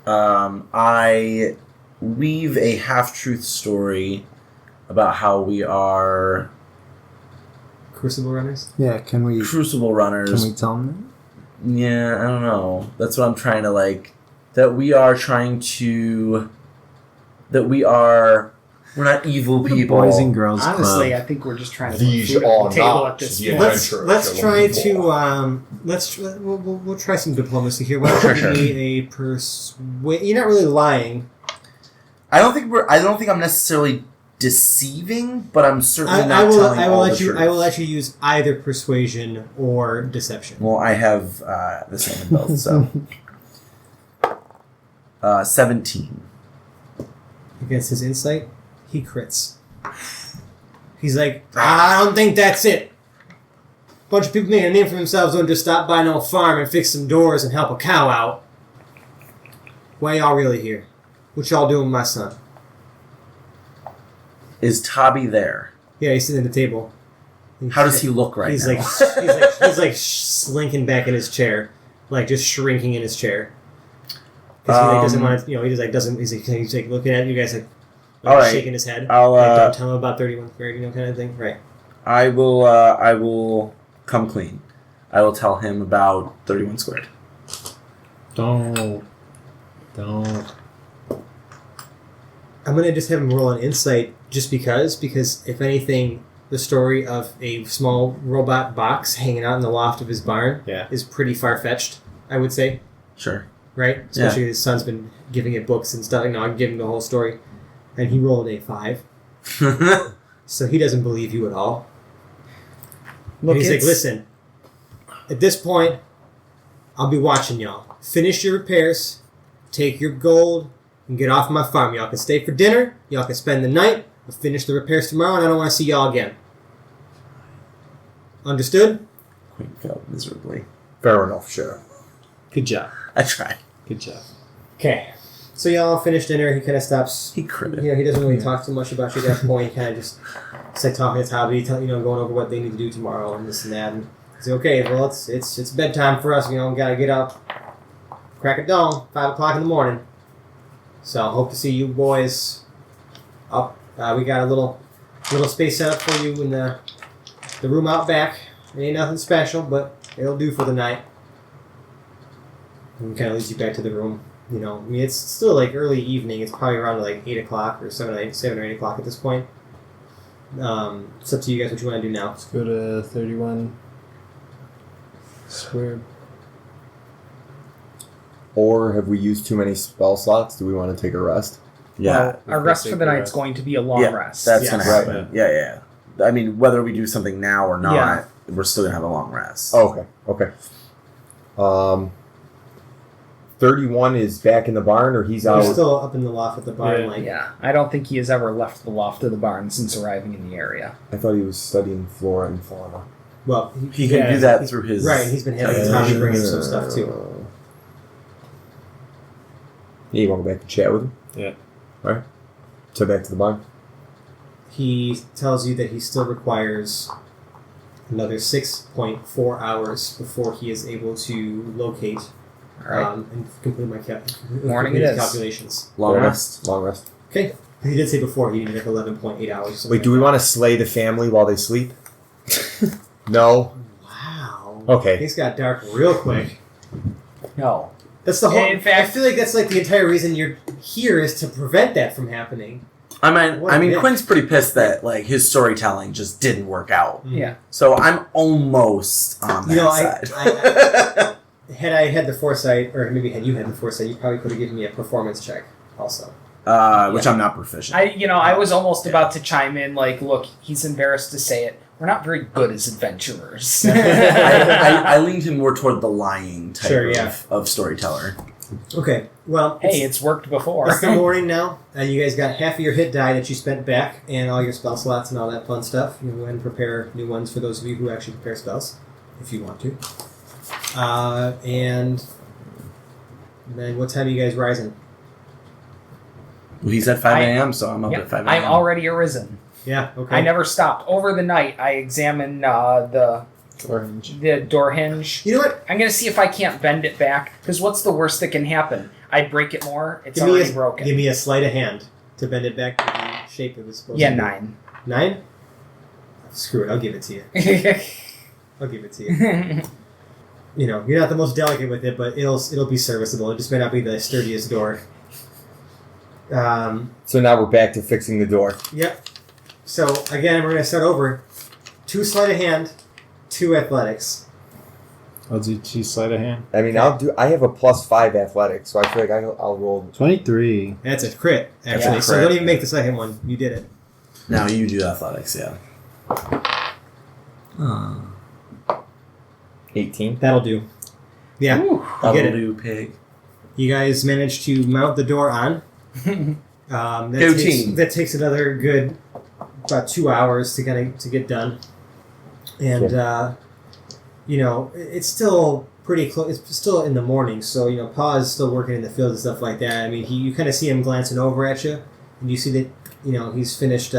I weave a half-truth story about how we are Crucible runners? Yeah, can we Crucible runners. tell them Yeah, I don't know. That's what I'm trying to like. That we are trying to. That we are. We're not evil that? people. Boys and Girls Honestly, Club. I think we're just trying to These put food on are the table not at this the point. adventure. Let's try to we'll try some diplomacy here. Why don't you give me a persuade? You're not really lying. I don't think I'm necessarily deceiving, but I'm certainly not telling all the truth. I will let you use either persuasion or deception. Well, I have the same in both, so 17. Against his insight, he crits. He's like, I don't think that's it. Bunch of people making a name for themselves don't just stop by no farm and fix some doors and help a cow out. Why y'all really here? What y'all doing with my son? Is Tobbi there? Yeah, he's sitting at the table. How does he look right he's now? He's like slinking back in his chair, like just shrinking in his chair. Because he doesn't want to, he just like doesn't. He's like looking at you guys like All right. shaking his head. I'll like, don't tell him about 31 squared, kind of thing, right? I will come clean. I will tell him about 31 squared. Don't. I'm gonna just have him roll an insight, just because if anything, the story of a small robot box hanging out in the loft of his barn is pretty far fetched. I would say. Sure. Right? Especially his son's been giving it books and stuff. I'm giving the whole story. And he rolled a 5. So he doesn't believe you at all. Look, and he's like, listen, at this point, I'll be watching y'all. Finish your repairs, take your gold, and get off my farm. Y'all can stay for dinner, y'all can spend the night, I'll finish the repairs tomorrow, and I don't want to see y'all again. Understood? Queen failed miserably. Fair enough, Sheriff. Good job. I tried. Good job. Okay. So y'all finish dinner, he kind of stops. He critted. He doesn't really talk too much about you at that point. He kind of just like talking to Tobbi, going over what they need to do tomorrow and this and that. And he's like, okay, well, it's bedtime for us. We gotta get up, crack at dawn, 5 o'clock in the morning. So hope to see you boys up. We got a little space set up for you in the room out back. It ain't nothing special, but it'll do for the night. And kind of leads you back to the room. It's still like early evening. It's probably around like 8 o'clock or 7 or 8 o'clock at this point. It's up to you guys what you want to do now. Let's go to 31 squared. Or have we used too many spell slots? Do we want to take a rest? Yeah. Well, our rest for the night's going to be a long rest. That's Yes. going to happen. Yeah. I mean, whether we do something now or not, we're still going to have a long rest. Oh, okay. 31 is back in the barn, or he's out? You're still up in the loft at the barn. Yeah. I don't think he has ever left the loft of the barn since arriving in the area. I thought he was studying flora and fauna. Well, He can do that through his... Right, he's been having Tobbi bring him some stuff too. Yeah, you want to go back and chat with him? Yeah. All right. So back to the barn. He tells you that he still requires another 6.4 hours before he is able to locate All right. and complete my Morning complete it his is. calculations. Long rest. Long rest. Okay. He did say before he needed like 11.8 hours. Or something Wait, do we want to slay the family while they sleep? No? Wow. Okay. Things got dark real quick. No. That's the whole. In fact- I feel like that's like the entire reason you're here is to prevent that from happening. I mean, Yeah. Quinn's pretty pissed that like his storytelling just didn't work out. Yeah. So I'm almost on that side. Had I had the foresight, or maybe had you had the foresight, you probably could have given me a performance check also. Which I'm not proficient. I was almost about to chime in, like, look, he's embarrassed to say it. We're not very good as adventurers. I leaned him more toward the lying type of storyteller. Okay, well, Hey, it's worked before. it's the morning now, and you guys got half of your hit die that you spent back, and all your spell slots and all that fun stuff. You can go ahead and prepare new ones for those of you who actually prepare spells, if you want to. And then what time are you guys rising? Well, he's at 5 a.m., so I'm up Yep, at 5 a.m. I'm already arisen. Yeah, okay. I never stopped. Over the night, I examined the door hinge. You know what? I'm going to see if I can't bend it back, because what's the worst that can happen? I break it more, it's Give me already a, broken. Give me a sleight of hand to bend it back to the shape it was supposed to be. 9. 9? Screw it, I'll give it to you. I'll give it to you. You know, you're not the most delicate with it, but it'll be serviceable. It just may not be the sturdiest door. So now we're back to fixing the door. Yep. So again, we're gonna start over. 2 sleight of hand, 2 athletics. I'll do 2 sleight of hand. I mean, I have a +5 athletics, so I feel like I'll roll. 23. That's a crit, actually. Yeah, So crit. don't even make the second one. You did it. Now you do athletics, yeah. 18. That'll do. Yeah, you That'll get it. do, pig. You guys managed to mount the door on. Go That takes another good about 2 hours to get done, and you know it's still pretty close. It's still in the morning, so you know Pa is still working in the field and stuff like that. I mean, you kind of see him glancing over at you, and you see that you know he's finished.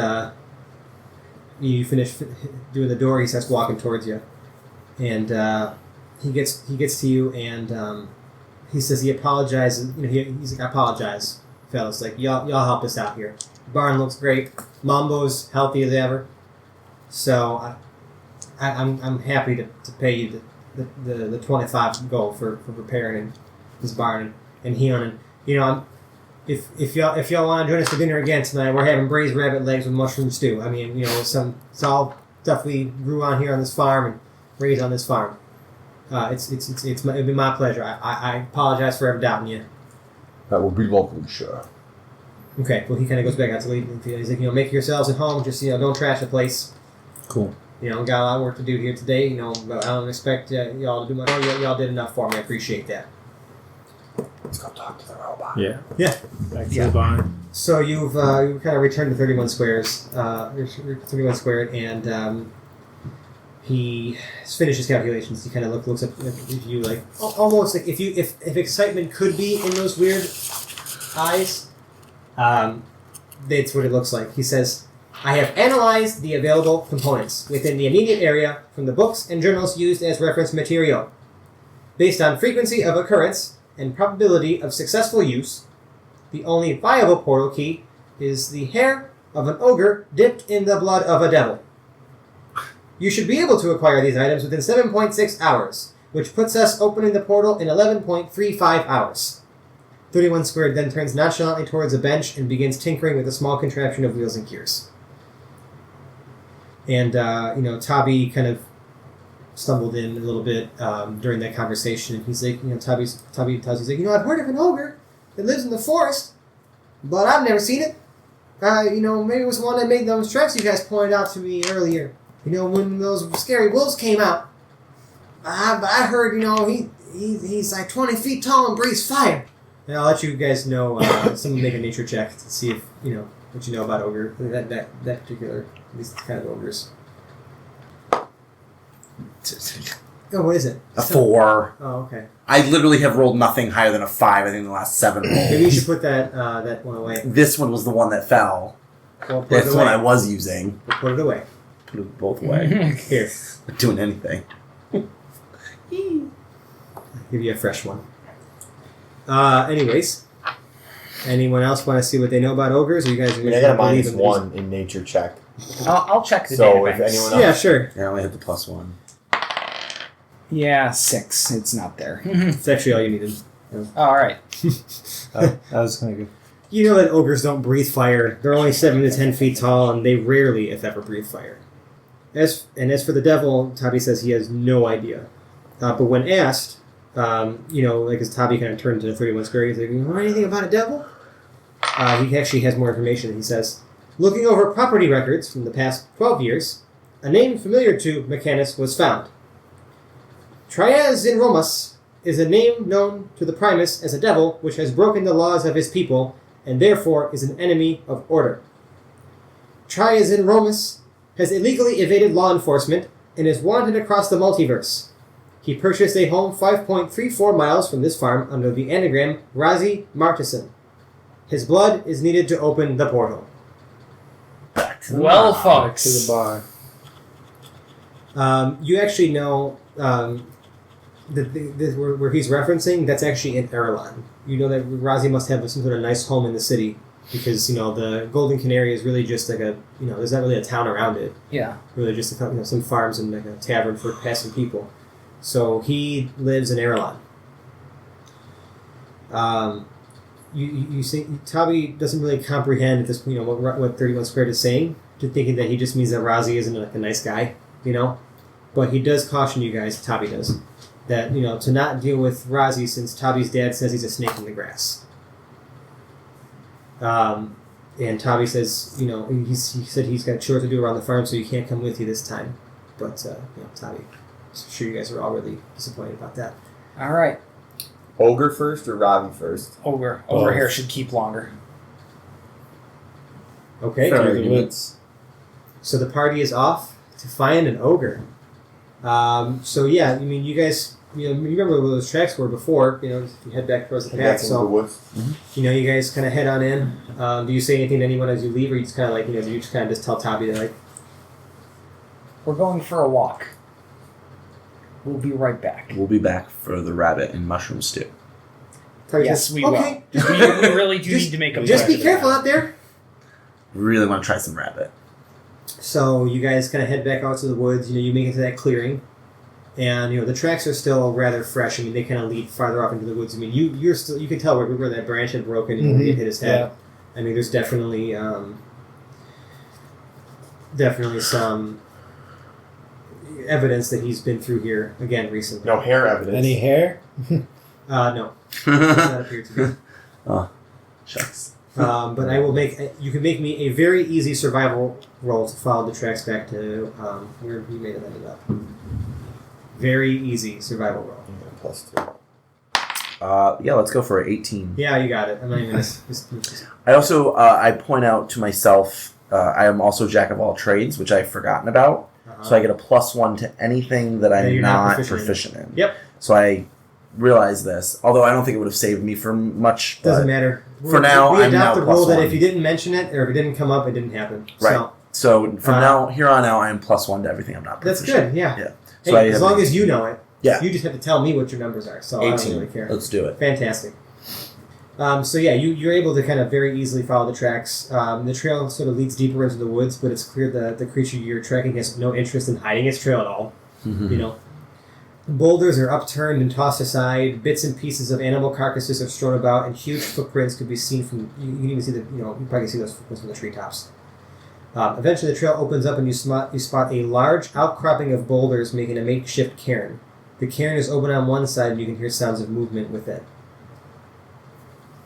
You finished doing the door. He starts walking towards you, and he gets to you, and he says he apologizes. You know, he's like, I apologize, fellas. Like y'all help us out here. The barn looks great. Mambo's healthy as ever. So I'm happy to pay you the 25 gold for repairing this barn and healing. You know, if y'all want to join us for dinner again tonight, we're having braised rabbit legs with mushroom stew. I mean, you know, it's all stuff we grew on here on this farm and raised on this farm. It'd be my pleasure. I apologize for ever doubting you. That will be lovely, sure. Okay, well, he kind of goes back out to leave. He's like, you know, make yourselves at home. Just, you know, don't trash the place. Cool. You know, got a lot of work to do here today. You know, but I don't expect y'all to do much. Oh, y'all did enough for me. I appreciate that. Let's go talk to the robot. Yeah. Yeah. Back to the barn. So you've kind of returned to 31 squares. 31 squared, and he finished his calculations. He kind of looks up at you like almost like if excitement could be in those weird eyes. That's what it looks like. He says, I have analyzed the available components within the immediate area from the books and journals used as reference material. Based on frequency of occurrence and probability of successful use, the only viable portal key is the hair of an ogre dipped in the blood of a devil. You should be able to acquire these items within 7.6 hours, which puts us opening the portal in 11.35 hours. 31 squared then turns nonchalantly towards a bench and begins tinkering with a small contraption of wheels and gears. And, you know, Tobbi kind of stumbled in a little bit during that conversation. And he's like, you know, Tobbi tells he's like, you know, I've heard of an ogre that lives in the forest, but I've never seen it. You know, maybe it was the one that made those tracks you guys pointed out to me earlier. You know, when those scary wolves came out. But I heard, you know, he's like 20 feet tall and breathes fire. And I'll let you guys know, someone make a nature check to see if, you know, what you know about ogre, that particular, these kind of ogres. Oh, what is it? A 4. Oh, okay. I literally have rolled nothing higher than a 5, I think, in the last 7 rolls. Maybe you should put that one away. This one was the one that fell. Well, put That's it the one I away. was using. We'll put it away. Put it both away. Here. Not doing anything. Give you a fresh one. Anyways. Anyone else want to see what they know about ogres? Or you guys I mean, I got a believe minus in 1 in nature check. I'll check the So if databanks. anyone else... Yeah, sure. Yeah, I only hit the +1. Yeah, 6. It's not there. It's actually all you needed. All right. That was kind of good. You know that ogres don't breathe fire. They're only 7 to 10 feet tall, and they rarely, if ever, breathe fire. As for the devil, Tobbi says he has no idea. But when asked, you know, like as Tobbi kind of turned to the 31 square, he's like, you know anything about a devil? He actually has more information. He says, looking over property records from the past 12 years, a name familiar to Mechanus was found. Trias in Romus is a name known to the Primus as a devil which has broken the laws of his people and therefore is an enemy of order. Trias in Romus has illegally evaded law enforcement and is wanted across the multiverse. He purchased a home 5.34 miles from this farm under the anagram Razi Martison. His blood is needed to open the portal. Well, To the folks. bar. You actually know where he's referencing, that's actually in Erlan. You know that Razi must have some sort of nice home in the city. because the Golden Canary is really just like there's not really a town around it. Yeah. Really just some farms and like a tavern for passing people. So he lives in Erelon. You say Tobbi doesn't really comprehend at this what 31 Squared is saying, to thinking that he just means that Razi isn't like a nice guy, But he does caution you guys, Tobbi does, that to not deal with Razi since Tobbi's dad says he's a snake in the grass. And Tobbi says, he said he's got chores to do around the farm, so he can't come with you this time. But Tobbi, I'm sure you guys are all really disappointed about that. All right. Ogre first or Ravi first? Ogre hair should keep longer. Okay. Through the woods. So the party is off to find an ogre. So yeah, I mean, you guys, you remember where those tracks were before. If you head back towards the path. So the woods. you guys kind of head on in. Do you say anything to anyone as you leave, or you just kind of like you just kind of just tell Tobbi that like We're going for a walk. We'll be right back. We'll be back for the rabbit and mushroom stew. Tobbi Yes, says, we okay. will. We really do need to make a Just be budget. careful out there. Really want to try some rabbit. So you guys kind of head back out to the woods. You make it to that clearing, and the tracks are still rather fresh. I mean, they kind of lead farther off into the woods. I mean, you can tell where that branch had broken and it hit his head. I mean, there's definitely some evidence that he's been through here again recently. No hair evidence. Any hair? No, does not appear to be. Oh, shucks. But I will you can make me a very easy survival roll to follow the tracks back to where we may have ended up. Very easy survival roll. +2. Yeah, let's go for 18. Yeah, you got it. I'm not even just I also I point out to myself I am also jack of all trades, which I've forgotten about. So I get a +1 to anything that I'm you're not not proficient in. Yep. So I realize this, although I don't think it would have saved me from much. But Doesn't matter. For now, we I'm now adopt the rule that +1. if you didn't mention it or if it didn't come up, it didn't happen. Right. So from here on out, I am +1 to everything I'm not That's proficient. good. Yeah. Yeah. Hey, So I as have long as you know it. Yeah. You just have to tell me what your numbers are. So 18. I don't really care. Let's do it. Fantastic. So yeah, you're able to kind of very easily follow the tracks. The trail sort of leads deeper into the woods, but it's clear that the creature you're tracking has no interest in hiding its trail at all. Boulders are upturned and tossed aside. Bits and pieces of animal carcasses are strewn about, and huge footprints could be seen from. You can even see you probably see those footprints from the treetops. Eventually, the trail opens up, and you spot a large outcropping of boulders making a makeshift cairn. The cairn is open on one side, and you can hear sounds of movement within.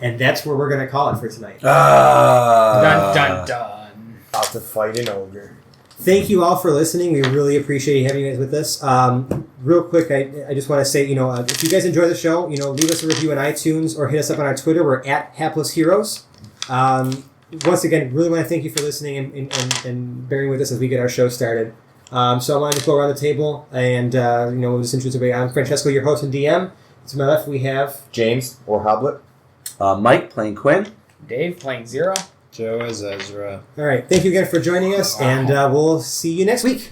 And that's where we're going to call it for tonight. Dun dun dun. Out to fight an ogre. Thank you all for listening. We really appreciate having you guys with us. Real quick, I just want to say, if you guys enjoy the show, leave us a review on iTunes or hit us up on our Twitter. We're at Hapless Heroes. Once again, really want to thank you for listening and bearing with us as we get our show started. So I want to go around the table and, we'll just introduce everybody. I'm Francesco, your host and DM. To my left, we have James or Hoblet. Mike playing Quinn. Dave playing Zero. Joe as Ezra. All right. Thank you again for joining us, and we'll see you next week.